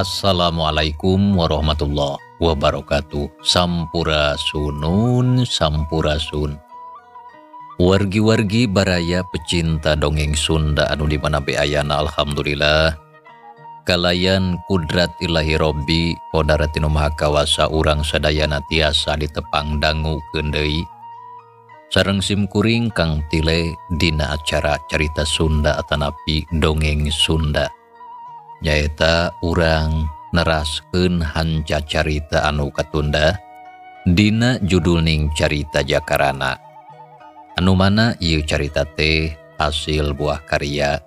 Assalamualaikum warahmatullahi wabarakatuh. Sampurasunun, sampurasun. Wargi-wargi baraya pecinta dongeng Sunda anu dimana beayana alhamdulillah. Kalayan kudrat ilahi Robbi Qodaratinu Maha Kawasa urang sadayana tiasa ditepang dangu kendei. Sareng simkuring kang tile dina acara carita Sunda atanapi dongeng Sunda. Nyaeta urang neraskeun hanca carita anu katunda dina judulning carita Jakarana. Anu mana ieu carita teh hasil buah karya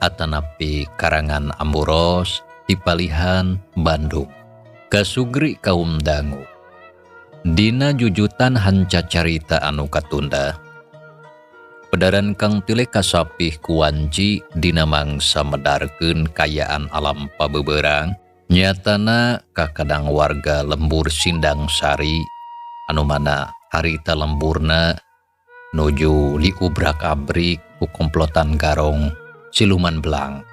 atanapi karangan Amburos Tipalihan Bandung. Kasugri kaum dangu. Dina jujutan hanca carita anu katunda Pedaran kang tileh kasapih kuwanci dina mangsa medarkeun kayaan alam pabeberang nyatana kakadang warga lembur Sindang Sari anu mana harita lemburna nuju liubrak-abrik ku komplotan garong siluman belang.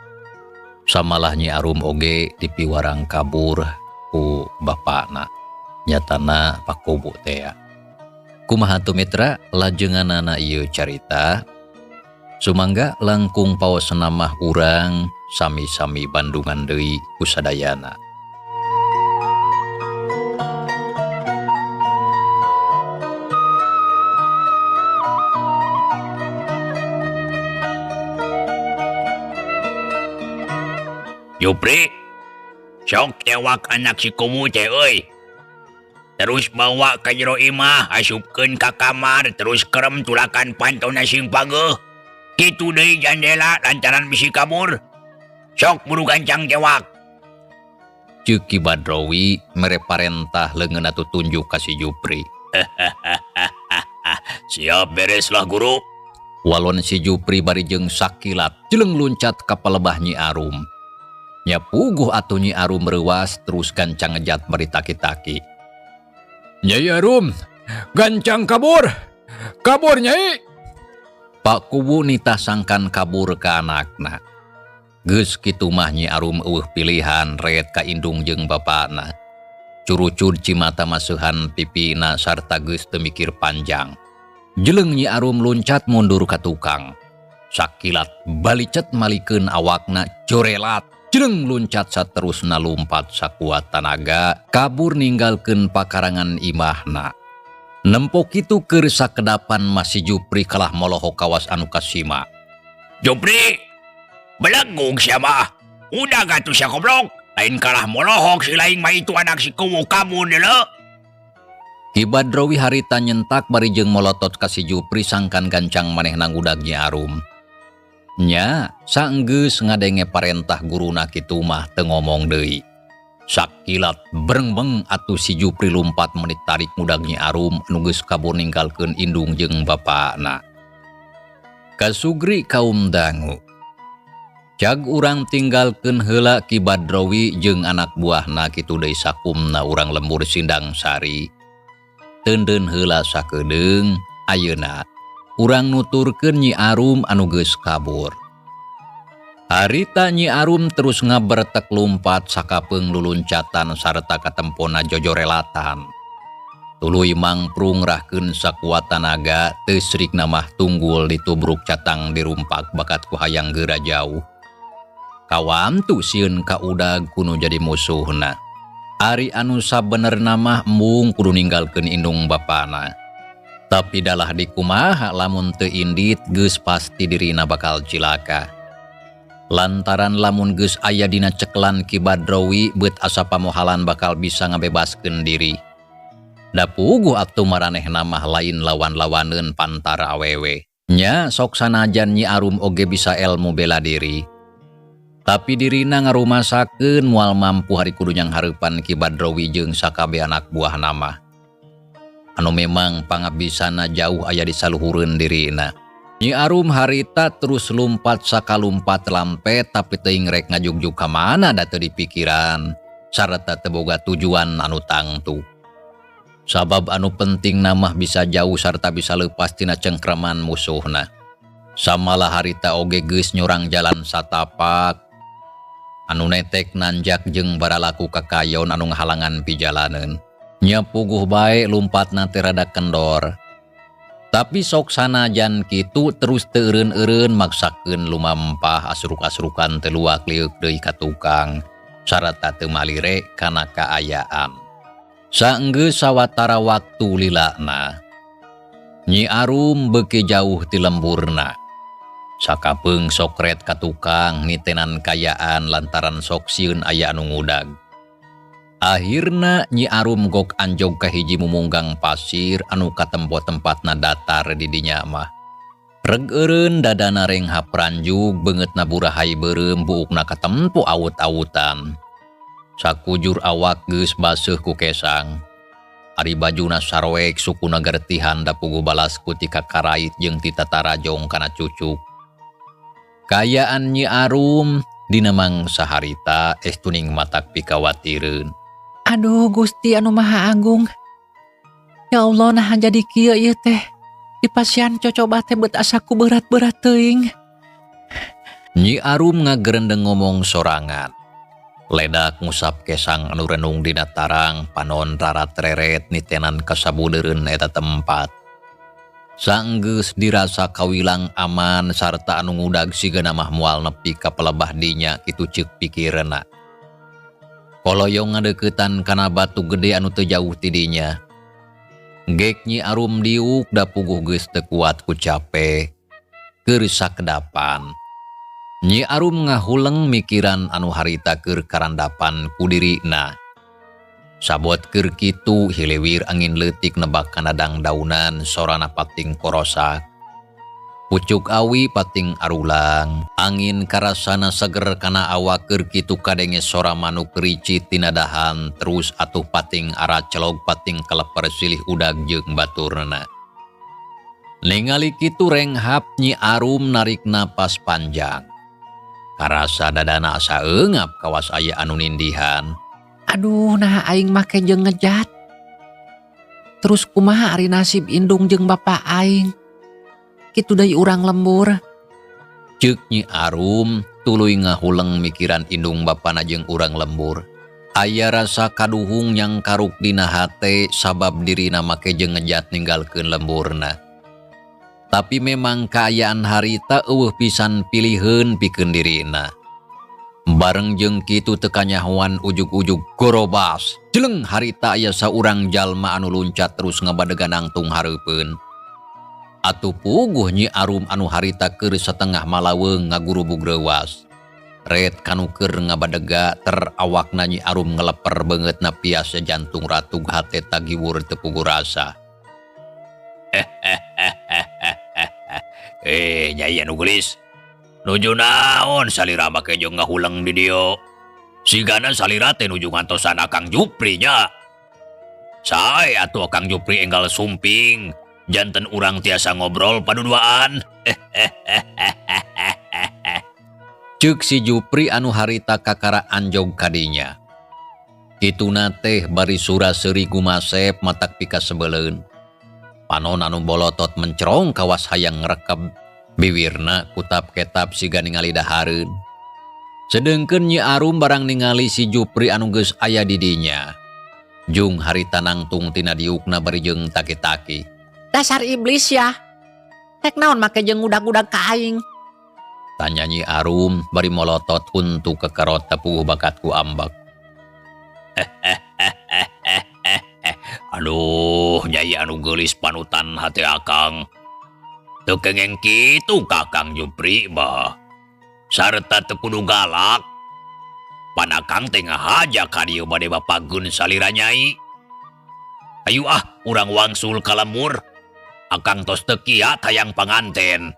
Samalah Nyi Arum oge dipiwarang kabur ku bapakna nyatana pakubu teh. Kumaha mitra lajenganana ieu carita sumangga langkung paosna mah urang sami-sami Bandungan deui kusadayana. Jupri, sok tewak anak si kumu teh euy. Terus bawa ka jero imah, asupkeun ka kamar, terus kerem tulakan pantona sing pageuh. Kitu deui jandela lantaran bisi kabur. Sok buru gancang tewak. Ceuk Ki Badrowi mere parentah leungeun atuh tunjuk ka si Jupri. Siap bereslah guru. Walon si Jupri bari jeung sakilat jeleng luncat ka palebah Nyi Arum. Nya puguh atuh Nyi Arum reuwas terus gancang ngejat bari taki-taki. Nyai Arum, gancang kabur. Kabur, Nyai. Pak Kubu nitah sangkan kabur ka anakna. Geus kitu mah Nyi Arum eueuh pilihan reet ka indung jeung bapakna. Curucud cimata maseuhan pipina sarta geus teu mikir panjang. Jeleng Nyi Arum luncat mundur ka tukang. Sakilat balicet malikeun awakna jorelat. Jeleng luncat saterusna lumpat sakuat tanaga kabur ninggalkeun pakarangan imahna. Nempok kitu keur sakedapan masih Jupri kalah moloho kawas anu kasima. Jupri, belenggung siapa? Udah gatuh sia goblok. Lain kalah molohok si lain mah itu anak si kumu kamu deuleu. Ki Badrowi harita nyentak bari jeung molotot ka si Jupri sangkan gancang manehna ngudag Nyi Arum. Nya saenggeus ngadenge parentah guruna kitu mah teu ngomong deui. Sakilat berengbeng atuh si Jupri lumpat menik tarik ngudag Nyi Arum anu geus kabur ninggalkeun indung jeung bapakna. Kasugri kaum dangu. Cag urang tinggalkeun heula Ki Badrowi jeung anak buahna kitu deui sakumna urang lembur Sindang Sari. Teundeun heula sakedeung ayeuna urang nuturkeun Nyi Arum anu geus kabur. Harita Nyi Arum terus ngabertek lumpat sakapeung luluncatan sarta katempona jojorelatan. Tuluy mangprung rahkeun sakuat tanaga teu srikna mah tunggul ditubruk catang dirumpak bakat ku hayang geura jauh. Kawantu sieun ka udag kudu jadi musuhna. Ari anu sabenerna mah embung kudu ninggalkeun indung bapana. Tapi dalah dikumaha lamun teu indit geus pasti dirina bakal cilaka. Lantaran lamun geus aya dina ceklan Ki Badrowi beut asa pamohalan bakal bisa ngabebaskeun diri. Da puguh atuh maranehna mah lain lawan-lawaneun pantara awewe. Nya sok sanajan Nyi Arum oge bisa elmu bela diri. Tapi dirina ngarumasakeun moal mampu hari kudu nyang hareupan Ki Badrowi jeung sakabeh anak buahna mah. Anu memang pangabisana jauh aya di saluhureun dirina. Nyi Arum harita terus lumpat sakalumpat lampet tapi teuing rek ngajugjug ka mana da teu dipikiran sarta teu boga tujuan anu tangtu. Sabab anu penting namah bisa jauh sarta bisa leupas tina cengkraman musuhna. Samalah harita oge geus nyorang jalan satapak anu netek nanjak jeung baralaku kakayon anu ngahalangan pijalanan. Nya puguh bae lumpat nate rada kendor. Tapi sok sanajan kitu terus teu eureun-eureun maksakeun lumampah asruk-asrukan teu luak liuk deui ka tukang sarata teu malire kana kaayaan. Saenggeus sawatara waktu lilana Nyi Arum beuki jauh ti lemburna. Sakapeung sok ret ka tukang nitenan kayaan lantaran sok sieun aya anu ngudag. Akhirna Nyi Arum gok anjog ka hiji mumunggang pasir anu katempo tempatna datar di dinya mah. Reg eureun dadana renghap ranjug beungeutna burahay beureum buukna katempo awut-awutan. Sakujur awak geus baseuh ku kesang. Ari bajuna sarwek sukuna gertihan da puguh balas ku ti kakarait jeung ti tatarajong kana cucuk. Kayaan Nyi Arum dina mangsa harita estuning matak pikawatireun. Aduh Gusti anu Maha Agung. Ya Allah nah jadi kieu ieu teh. Di pasian cocoba teh beut asaku berat-berat teuing. Nyi Arum ngagerendeng ngomong sorangan. Ledak ngusap kesang anu renung dina tarang panon rarat reret nitenan kasabudeureun eta tempat. Saenggeus dirasa kawilang aman sarta anu ngudag sigeuna mah moal nepi ka pelebah dinya kitu ceuk pikireunna. Koloyong ngadeuketan kana batu gede anu teu jauh ti dinya. Gek Nyi Arum diuk da puguh geus teu kuat ku cape. Keur sakedapan Nyi Arum ngahuleng mikiran anu harita keur karandapan ku dirina. Sabot keur kitu hilewir angin leutik nebak kana dangdaunan sorana pating korosak. Pucuk awi pating arulang, angin karasana seger kana awak keur kitu kadenge sora manuk ricit tina dahan terus atuh pating aracelog pating keleper silih udag jeung baturna. Ningali kitu renghap Nyi Arum narik napas panjang. Karasa dadana asa eungap kawas aya anu nindihan. Aduh nah aing make jeung ngejat. Terus kumaha ari nasib indung jeung bapa aing. Kitu deui urang lembur. Ceuk Nyi Arum tuluy ngahuleng mikiran indung bapana jeung urang lembur. Aya rasa kaduhung yang karuk dina hate sabab dirina make jeung ngejat ninggalkeun lemburna. Tapi memang kaayaan harita eueuh pisan piliheun pikeun dirina. Bareng jeung kitu teu kanyahoan ujug-ujug gorobas. Jeleng harita aya saurang jalma anu luncat terus ngabadegan angtung hareupeun. Atuh puguh Nyi Arum anu harita keur satengah malaweung ngagurubug reuwas. Ret kanu keur ngabadega ter awakna Nyi Arum ngeleper beungeutna piasa jantung ratug hate tagiwur teu puguh rasa. Nyai anu gelis. Nuju naon salira make jeung ngahuleng di dieu? Sigana salira teh nuju ngantosan Akang Jupri nya. Sae atuh Akang Jupri enggal sumping. Janten urang tiasa ngobrol paduduaan. Ceuk si Jupri anu harita kakara anjog kadinya. Kituna teh bari sura seuri gumasep matak pika sebeleun. Panon anu bolotot mencerong kawas hayang ngrekeb. Biwirna kutap ketap siga ningali dahareun. Sedengkeun Nyi Arum barang ningali si Jupri anu geus aya di dinya. Jung harita nangtung tina diukna bari jeung taki-taki. Dasar iblis ya. Hek naon make jeung udag-udag ka aing. Tanya Nyi Arum bari molotot untuk kekerot tepuh bakat ku ambak. Aduh, Nyai anu geulis panutan hati Akang. Teu kengeng kitu ka Akang Jupri bah. Sarta teu kudu galak. Pan Akang teh ngahaja ka dieu bade bapageun salira Nyai. Ayu urang wangsul ka lemur. Akang tos teu kiat hayang panganten.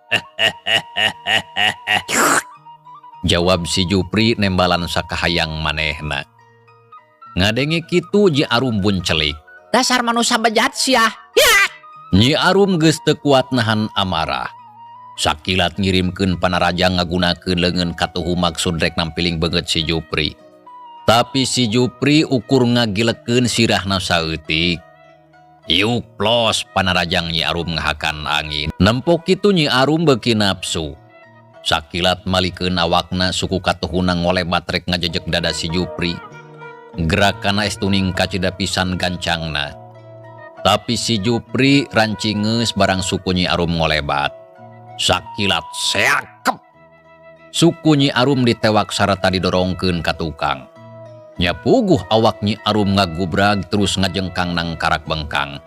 Jawab si Jupri nembalan sakahayang manehna. Ngadenge kitu Nyi Arum pun celik. Dasar manusia bejat sia. Ya. Nyi Arum geus teu kuat nahan amarah. Sakilat ngirimkeun panaraja ngagunakeun leungeun katuhu maksud rek nampiling beungeut si Jupri. Tapi si Jupri ukur ngagilekeun sirahna saeutik. Iuk plos panarajang Nyi Arum ngahakan angin. Nempok kitu Nyi Arum beuki nafsu. Sakilat malikeun awakna suku katuhunang ngolebat rek ngajejek dada si Jupri. Gerakana estuning kacida pisan gancangna. Tapi si Jupri rancingeus barang suku Nyi Arum ngolebat. Sakilat seakep. Suku Nyi Arum ditewak sarata didorongkeun ka tukang. Nya puguh awak Nyi Arum ngagubrag terus ngajengkang nang karak bengkang.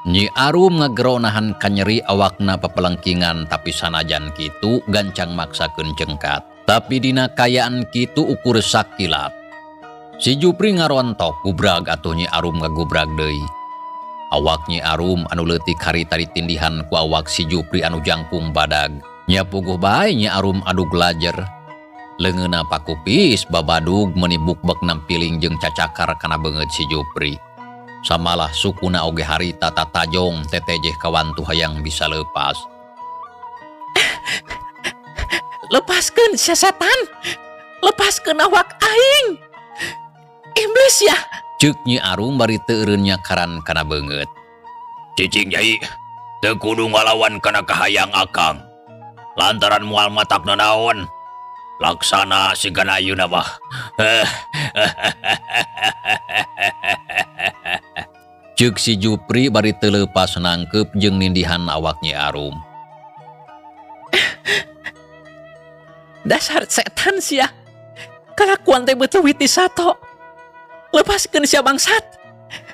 Nyi Arum ngageronahan kanyeri awakna papelengkingan tapi sanajan kitu gancang maksakeun cengkat. Tapi dina kayaan kitu ukur sakilat. Si Jupri ngarontok gubrag atuh Nyi Arum ngagubrag deui. Awak Nyi Arum anu leutik harita ditindihan ku awak si Jupri anu jangkung badag. Nya puguh bae Nyi Arum adu glajer. Leungeuna pakupis babadug meuni bukbek nampiling jeung cacakar kana beungeut si Jupri. Samalah sukuna oge harita tatajong tetejeh kawantu hayang bisa lepas. Lepaskeun sia setan. Lepaskeun awak aing. Iblis ya. Ceuk Nyi Arum bari teu eureun nyakaran kana beungeut. Cicing Nyai, teu kudu ngalawan kana kahayang akang. Lantaran moal matakna naon. Laksana sigana ayeuna mah. Ceuk si Jupri bari teu leupas nangkep jeung nindihan awak Nyi Arum. Dasar setan sia. Kalakuan teh beutuh witi sato. Lepaskeun sia bangsat.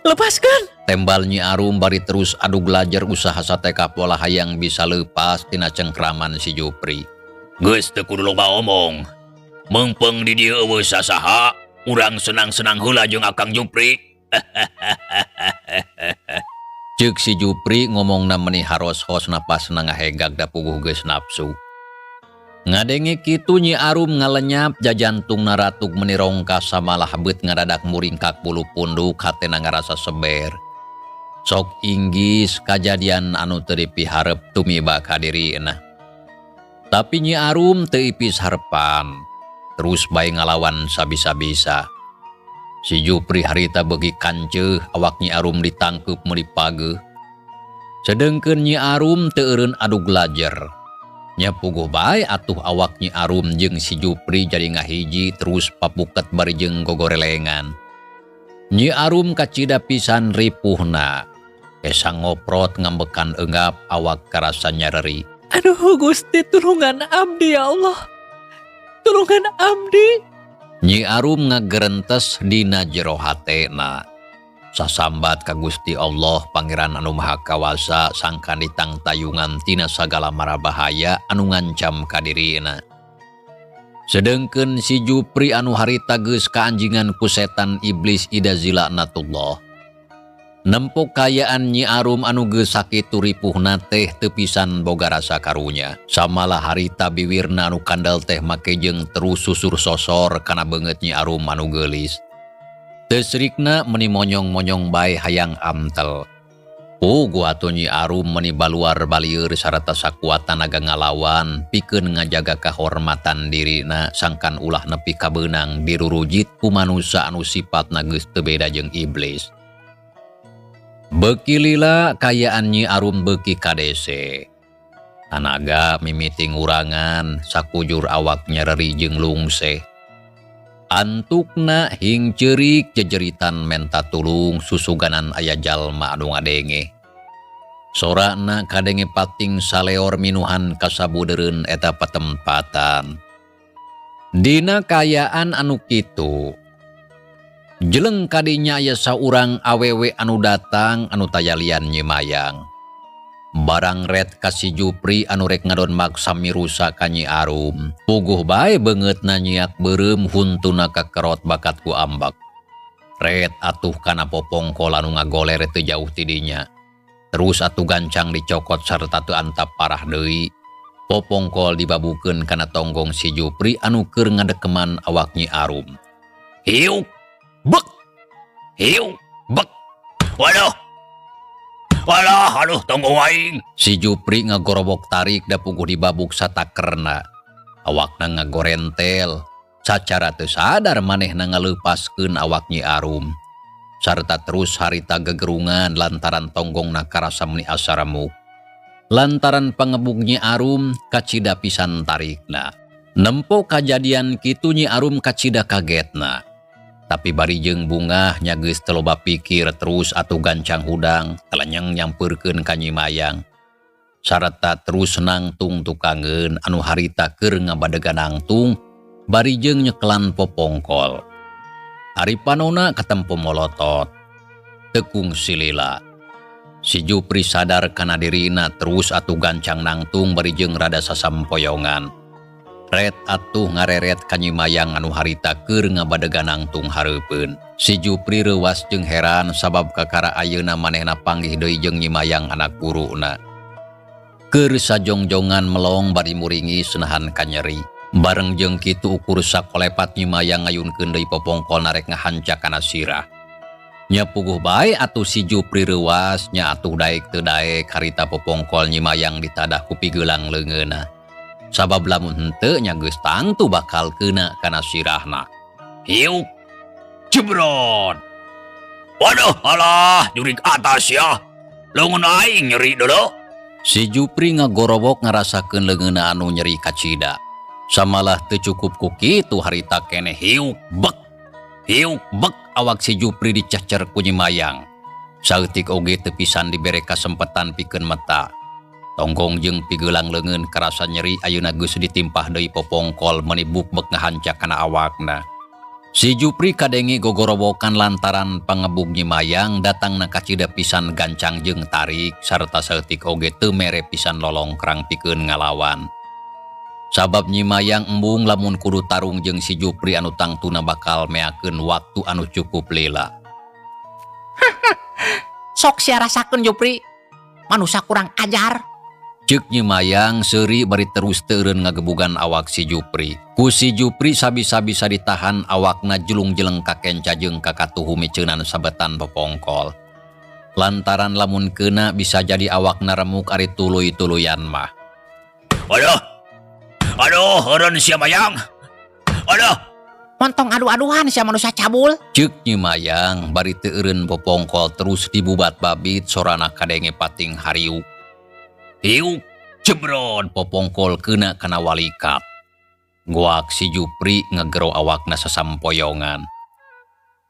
Lepaskeun. Tembal Nyi Arum bari terus adu glajer usaha sateka pola hayang bisa leupas tina cengkraman si Jupri. Geus teu kudu loba omong. Mengpeng di dieu eueuh sasaha, urang senang-senang heula jeung Akang Jupri. Ceuk si Jupri ngomongna meuni haros-hos napasna ngahegag da puguh geus nafsu. Ngadenge kitu Nyi Arum ngalenyap jajantungna ratug meuni rongkas samalah beut ngadadak muringkak bulu punduk hatena ngarasa seber. Sok inggis kajadian anu teu dipiharep tumiba ka dirina. Tapi Nyi Arum teu ipis harepan, terus bae ngalawan sabisa-bisa. Si Jupri harita beuki kanceuh awak Nyi Arum ditangkep meuli pageuh. Sedengkeun Nyi Arum teu eureun adu glajer. Nya puguh bae atuh awak Nyi Arum jeung si Jupri jadi ngahiji terus papuket bari jeung gogorelengan. Nyi Arum kacida pisan ripuhna. Esa ngoprot ngambekan enggap awak karasa nyareri. Aduh Gusti, tulungan abdi ya Allah. Tulungan abdi. Nyi Arum ngagerentes dina jero hatena. Sasambat ka Gusti Allah Pangeran anu Maha Kawasa sangkan ditang tayungan tina sagala marabahaya anu ngancam ka dirina. Sedengkeun si Jupri anu harita geus kaanjingan ku setan iblis Idazila Natullah. Nempok kayaan Nyi Arum anu geus sakitu ripuhna teh teu pisan boga rasa karunya. Samalah harita biwirna anu kandel teh make jeung terus susur sosor kana beungeut Nyi Arum anu geulis. Teu srikna meuni monyong-monyong bae hayang amtel. Puguh atuh Nyi Arum meuni baluar balieur sarata sakuat tanaga ngalawan pikeun ngajaga kahormatan dirina sangkan ulah nepi ka beunang dirurujit ku manusa anu sipatna geus teu beda jeung iblis. Beuki lila kayaan Nyi Arum beuki kadese. Tanaga mimiting urangan sakujur awak nyereri jeung lungseh. Antukna hing ceurik jejeritan menta tulung susuganan aya jalma anu ngadenge. Sorana kadenge pating saleor minuhan kasabudeureun eta patempatan. Dina kayaan anu kitu, jeleng kadinya aya saurang awewe anu datang anu tayalian nyimayang. Barang red ka si Jupri anu rek ngadon maksa mirusa ka Nyi Arum. Puguh bae beungeutna nyiak beureum huntuna kakerot bakat ku ambak. Red atuh kana popongkol anu ngagoler teu jauh ti dinya. Terus atuh gancang dicokot sarta teu antap parah deui. Popongkol dibabukeun kana tonggong si Jupri anu keur ngadekeman awak Nyi Arum. Hiu, bek, hiu, bek. Waduh, walah, aduh tonggong aing. Si Jupri ngagorobok tarik da puguh dibabuk satakerna. Awakna ngagorentel. Sacara teu sadar manehna ngaleupaskeun awak Nyi Arum. Sarta terus harita gegerungan lantaran tonggongna karasa meuni asaramu. Lantaran pangebug Nyi Arum kacida pisan tarikna. Nempo kajadian kitu Nyi Arum kacida kagetna. Tapi bari jeung Bungah nya geus teu loba pikir terus atuh gancang hudang telenyang nyampeurkeun ka Nyi Mayang. Sareta terus nangtung tukangeun anu harita keur ngabadegan nangtung bari jeung nyekelan popongkol. Ari panona katempo molotot. Tekung silila. Si Jupri sadar kana dirina terus atuh gancang nangtung bari jeung rada sasampoyongan. Ret atuh ngareret ka Nyi Mayang anu harita keur ngabadegan nangtung hareupeun. Si Jupri reuwas jeung heran sabab kakara ayeuna manehna panggih deui jeung Nyi Mayang anak guruna. Keur sajongjongan melong bari muringi senahan ka nyeri. Bareng jeung kitu ukur sakolepat Nyi Mayang ngayunkeun deui popongkol narek ngahancak kana sirah. Nya puguh bae atuh si Jupri reuwas nya atuh daek teu daek harita popongkol Nyi Mayang ditadah ku pigeulang leungeunna. Sabab lamun henteu nya geus tangtu bakal keuna kana sirahna. Hiuk. Jebron. Waduh, alah, jurig atas ya. Leungeun aing nyeri dulu. Si Jupri ngagorobok ngarasakeun leungeunna anu nyeri kacida. Samalah teu cukup ku kitu harita keneh hiuk bek. Hiuk bek awak si Jupri dicecer ku Nyi Mayang. Saeutik oge teu pisan dibere kasempetan pikeun mata. Tonggong jeung pigeulang leungeun karasa nyeri ayeuna geus ditimpah deui popongkol meuni bukbek ngahancak kana awakna. Si Jupri kadengi gogorobokan lantaran pangebug Nyi Mayang datangna kacida pisan gancang jeung tarik sarta saeutik oge teu mere pisan lolongkrang pikeun ngalawan. Sabab Nyi Mayang embung lamun kudu tarung jeung si Jupri anu tangtuna bakal meakeun waktu anu cukup lila. Sok sia rasakeun Jupri. Manusia kurang ajar. Ceuk Nyi Mayang seuri bari terus teureun ngagebugan awak si Jupri. Ku si Jupri sabisa-bisa ditahan awakna julung-jeleng ka kenca jeung ka katuhu miceunan sabetan popongkol. Lantaran lamun keuna bisa jadi awakna remuk ari tuluy-tuluyan mah. Aduh, heureun sia Mayang. Aduh. Montong adu-aduhan sia manusia cabul. Ceuk Nyi Mayang bari teureun popongkol terus dibubat babit sorana kadenge pating hariuk. Hiuk. Jebron. Popongkol keuna kana walikat. Guak si Jupri ngegero awakna sasampoyongan.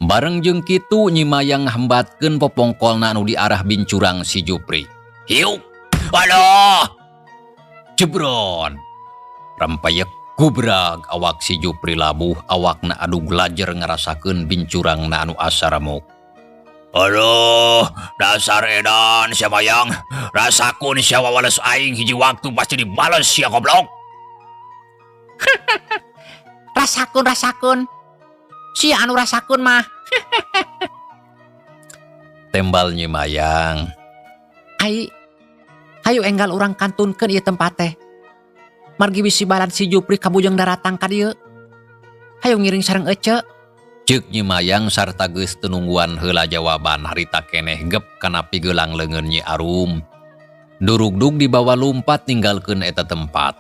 Bareng jeung kitu Nyi Mayang hambatkeun popongkolna anu diarah bincurang si Jupri. Hiuk. Aduh. Jebron. Rampayek gubrag awak si Jupri labuh awakna adu glajer ngarasakeun bincurangna anu asa remuk. Aduh, dasar edan sia Mayang. Rasakeun sia wawales aing hiji waktu pasti dibales sia goblok. Rasakeun. Sia anu rasakeun mah. Tembal Nyi Mayang. Hayu enggal urang kantunkeun ieu tempat teh. Margi bisi balan si Jupri kabujang daratang ka dieu. Hayu ngiring sareng ece. Ceuk Nyi Mayang sarta geus teu nungguan heula jawaban harita keneh gep kana pigeulang leungeun Nyi Arum. Durugdug dibawa lumpat ninggalkeun eta tempat.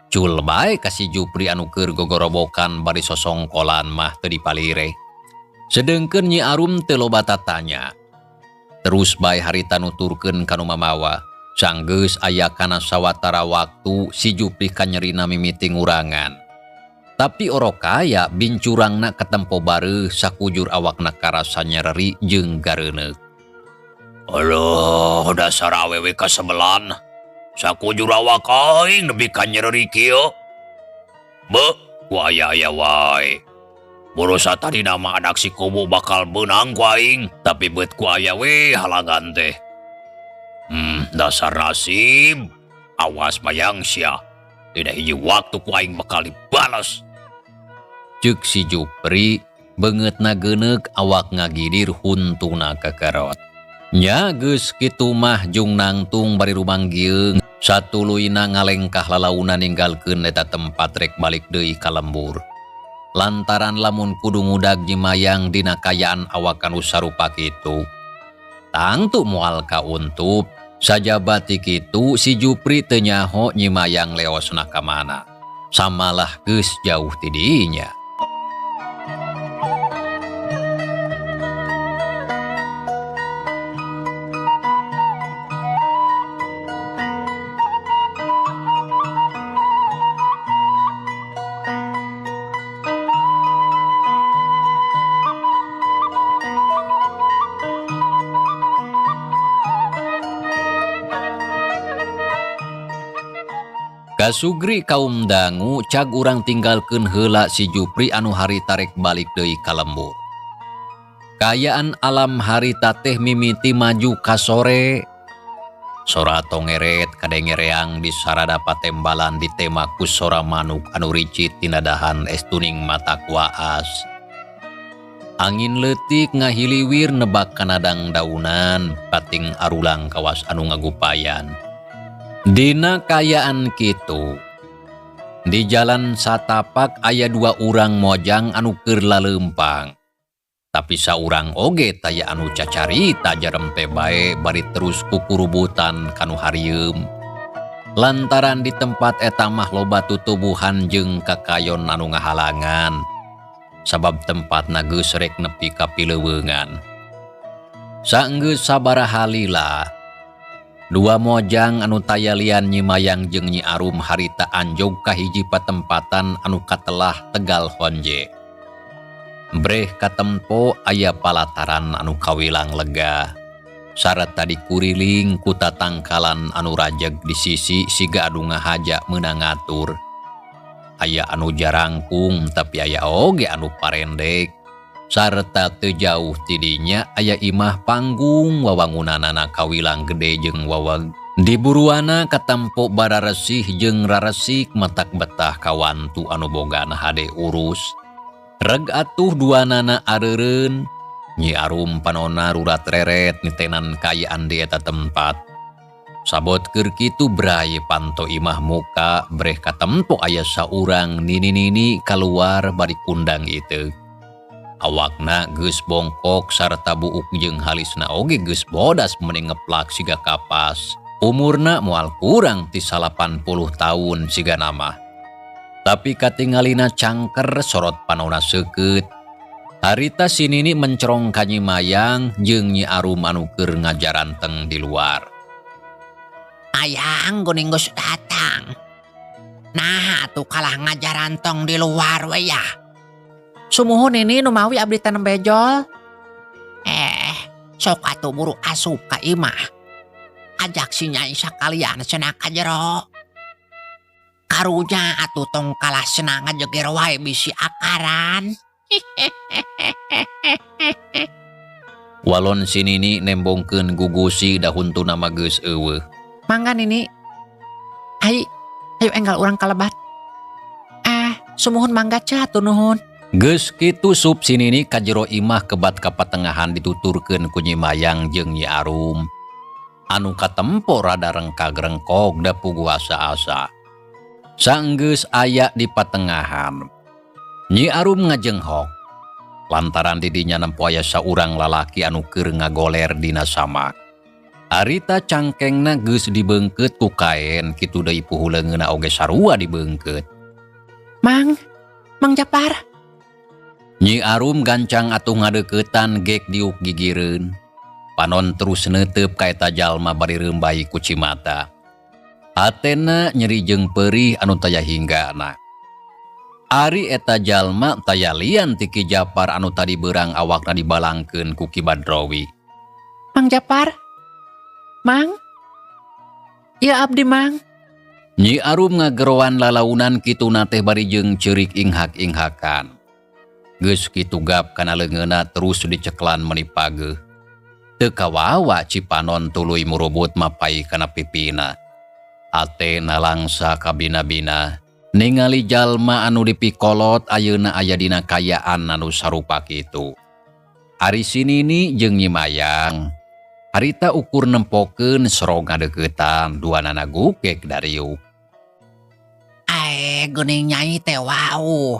Cul bae ka si Jupri anu keur gogorobokan bari sosongkolan mah teu dipalire. Sedengkeun Nyi Arum teu loba tatanya. Terus bae harita nuturkeun kanu mamawa. Sanggeus aya kana sawatara waktu si Jupri kanyerina mimiting urangan. Tapi orokaya bincurangna ketempo bareuh sakujur awakna karasa nyeri jeung gareuneuh. Aduh, dasar awewe kasebelan. Sakujur awak aing nepi ka nyeri kieu. Be, ku aya wae. Borosa tadi nama anak si kubu bakal beunang ku aing, tapi beut ku aya we halangan teh. Dasar nasib. Awas Mayang sia. Tidak hiji waktu ku aing bakal dibalas. Ceuk si Jupri beungeutna geuneuk awak ngagidir huntuna kekerot. Nya geus kitu mah jung nangtung bari rumanggieung satuluyna ngalengkah lalauna ninggalkeun eta tempat rek balik deui ka lembur. Lantaran lamun kudu ngudag Nyi Mayang dina kayaan awak anu sarupa kitu. Tangtu moal kauntup sajabati kitu si Jupri teu nyaho Nyi Mayang leosna ka mana. Samalah geus jauh ti dinya. Kasugri kaum dangu cag urang tinggalkeun heula si Jupri anu harita rek balik deui ka lembur. Kayaan alam harita teh mimiti maju ka sore. Sora tongeret kadengereang di sarada patembalan ditema ku sora manuk anu ricit tina dahan es tuning mata kuaas. Angin leutik ngahiliwir nebak kanadang daunan pating arulang kawas anu ngagupayan. Dina kayaan kitu, di jalan satapak aya 2 urang mojang anu keur laleumpang. Tapi saurang oge taya anu cacarita jarem teh bae bari terus kukurubutan kanu harieum. Lantaran di tempat eta mah loba tutubuhan jeung kakayon anu ngahalangan. Sabab tempatna geus rek nepi ka pileuweungan. Saenggeus sabaraha lila, 2 mojang anu taya lian Nyi Mayang jeung Nyi Arum harita anjog ka hiji patempatan anu katelah Tegal Honje. Breh katempo aya palataran anu kawilang lega. Sareta dikuriling ku tatangkalan anu rajeg di sisi siga adu ngahaja meunang ngatur. Aya anu jarangkung tapi aya oge anu parendek. Sareta teu jauh tidinya aya imah panggung wawangunanana kawilang gede jeung wawag. Di buruana katempo bararesih jeung raresik matak betah kawantu anu bogana hade urus. Reg atuh duanana areureun. Nyi Arum panonna rurat reret nitenan kayaan di eta tempat. Sabot keur kitu bray panto imah muka breh katempo aya saurang nini-nini kaluar bari kundang itu. Awakna geus bongkok sarta buuk jeung halisna oge geus bodas mending ngeplak siga kapas. Umurna moal kurang ti 80 tahun siga nama. Tapi katingalina cangker sorot panona seukeut. Harita si Nini mencerong ka Nyi Mayang jeung Nyi Arum anu keur ngajaranteng di luar. Ayang guning geus datang. Nah atuh kalah ngajarantong di luar we ya. Sumuhun ini nu mawi abdi tanam bejol. Sok atuh buru asup ka imah. Ajak si Nyai sakalian cenah ka jero. Karunya atuh tong kalah senang ngajeger wae bisi akaran. Walon si Nini nembongkeun gugusi dahuntuna mah geus eueuh. Mangga Nini. Ayo enggal urang kalebat. Sumuhun mangga ca atuh nuhun. Geus kitu sup si Nini ka jero imah kebat ka patengahan dituturkeun ku Nyi Mayang jeung Nyi Arum. Anu katempo rada rengkag-rengkog da puguh asa-asa. Saenggeus aya di patengahan, Nyi Arum ngajenghok. Lantaran didinya nempo aya saurang lalaki anu keur ngagoler dina samak. Harita cangkengna geus dibeungkeut ku kaen kitu deui puhuleungeunna oge sarua dibeungkeut. Mang Japar. Nyi Arum gancang atuh ngadeuketan gek diuk gigireun. Panon terus neuteup ka eta jalma bari reumbai ku cimata. Hatena nyeri jeung peurih anu taya hinggana. Ari eta jalma taya lian ti Ki Japar anu tadi beurang awakna dibalangkeun ku Ki Badrowi. Mang Japar. Mang. Ya abdi Mang. Nyi Arum ngagerowan lalaunan kituna teh bari jeung ceurik inghak-inghakan. Geus kitu gap kana leungeunna terus diceklan meuni pageuh. Teu kawawa Cipanon tuluy murubut mapai kana pipina. Atena langsa kabina-bina ningali jalma anu dipikolot ayeuna aya dina kayaan anu sarupa kitu. Ari si Nini jeung Nyi Mayang harita ukur nempokeun sorong ngadeuketan duanana gugek dariuk. Geuning Nyai teh wau.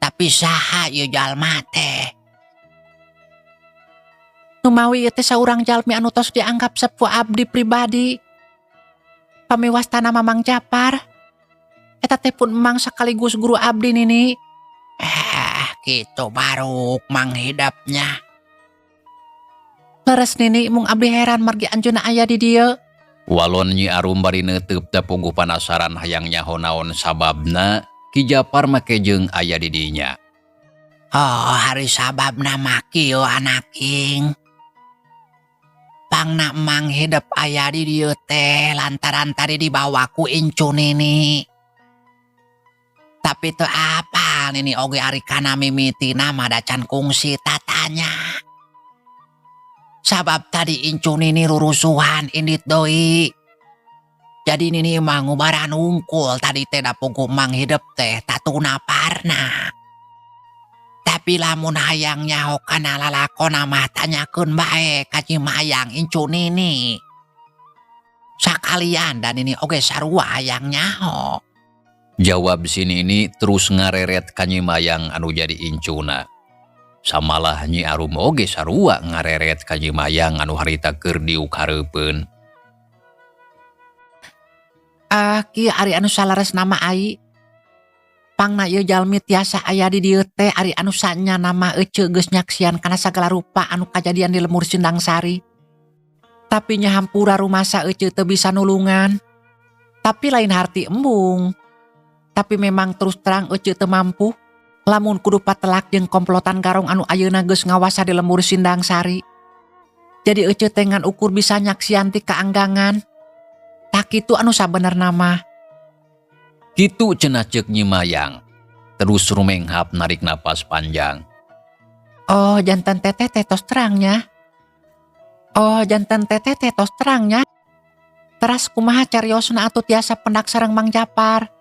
Tapi saha ieu jalma teh? Nu mawi ieu teh saurang jalmi anu tos dianggap sepuh abdi pribadi. Pamiwastana Mamang Japar. Eta teh pun emang sekaligus guru abdi Nini. Kitu baruk mang hidapnya. Leres Nini mung abdi heran margi anjeunna aya di dieu. Walon Nyi Arum bari neuteub da puguh panasaran hayang nyaho naon sababna Ki Japar make jeung aya di dinya. Oh, hari sababna mah kieu anaking. pangna emang hidup aya di dieu teh lantaran tadi dibawa ku incu nini. Tapi teu apa nini oge ari kana mimitina madacan kungsi tatanya. Sabab tadi incu nini rurusuhan indit doi. Jadi nini emang ngubaran ungkul tadi teh dapugu emang hidup teh tatuna parna. Tapi lamun hayang nyaho kana lalakona mah tanyakeun bae ka Cimayang incu nini. Sakalian dan ini oge sarua hayang nyaho. Jawab si Nini terus ngareret ka Cimayang anu jadi incuna. Samalah Nyi Arum oge sarua ngareret ka Cimayang anu harita keur diuk hareupeun. Kieu ari anu salares nama ai. Pangna ieu jalmi tiasa aya di dieu teh ari anu sanya nama ece geus nyaksian kana sagala rupa anu kajadian di lemur Sindang Sari. Tapi nya hampura rumasa ece teu bisa nulungan. Tapi lain harti embung. Tapi memang terus terang ece teu mampu. Lamun kudu patelak jeung komplotan garong anu ayeuna geus ngawasa di lemur Sindang Sari. Jadi ece teh ngan ukur bisa nyaksian ti kaanggangan. Tak kitu anu sabenerna mah. Kitu cenah ceuk Cimayang. Terus rumenghap narik napas panjang. Oh jantan teteh tos terangnya. Oh jantan teteh tos terangnya. Teras kumaha cariosna atuh tiasa pendak sareng Mang Japar.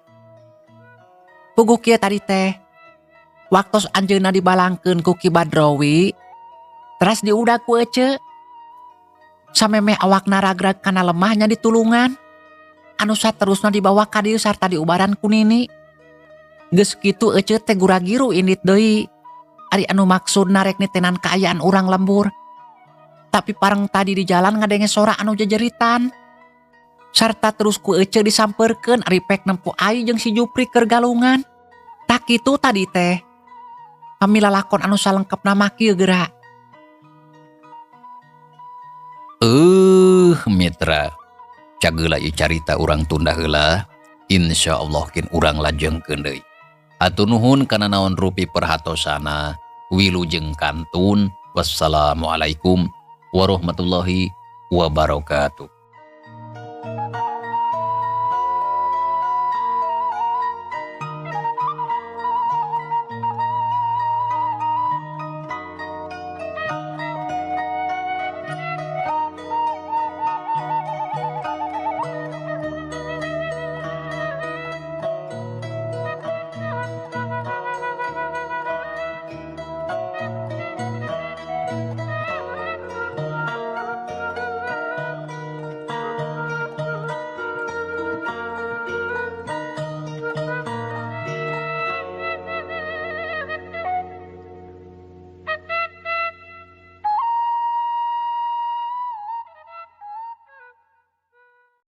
Puguh kieu tadi teh. Waktos anjeunna dibalangkeun ku Ki Badrowi. Teras diudag ku ece. Samemeh awakna ragrag kana lemahnya ditulungan. Anu saterusna dibawa ka dieu sarta diubaran ku Nini. Geus kitu ece teh gura-giru indit deui. Ari anu maksudna rek nitenan kaayaan urang lembur. Tapi pareng tadi di jalan ngadenge sora anu jejeritan. Sarta terus ku ece disampeurkeun ari pek nempo ai jeung si Jupri keur galungan. Tak kitu tadi teh. Kami lalakon anu salengkepna mah kieu geura. Mitra. Cageula ieu carita urang tunda heula. Insyaallah kin urang lajengkeun deui. Hatur nuhun kana naon rupi perhatosana. Wilujeng kantun. Wassalamualaikum warahmatullahi wabarakatuh.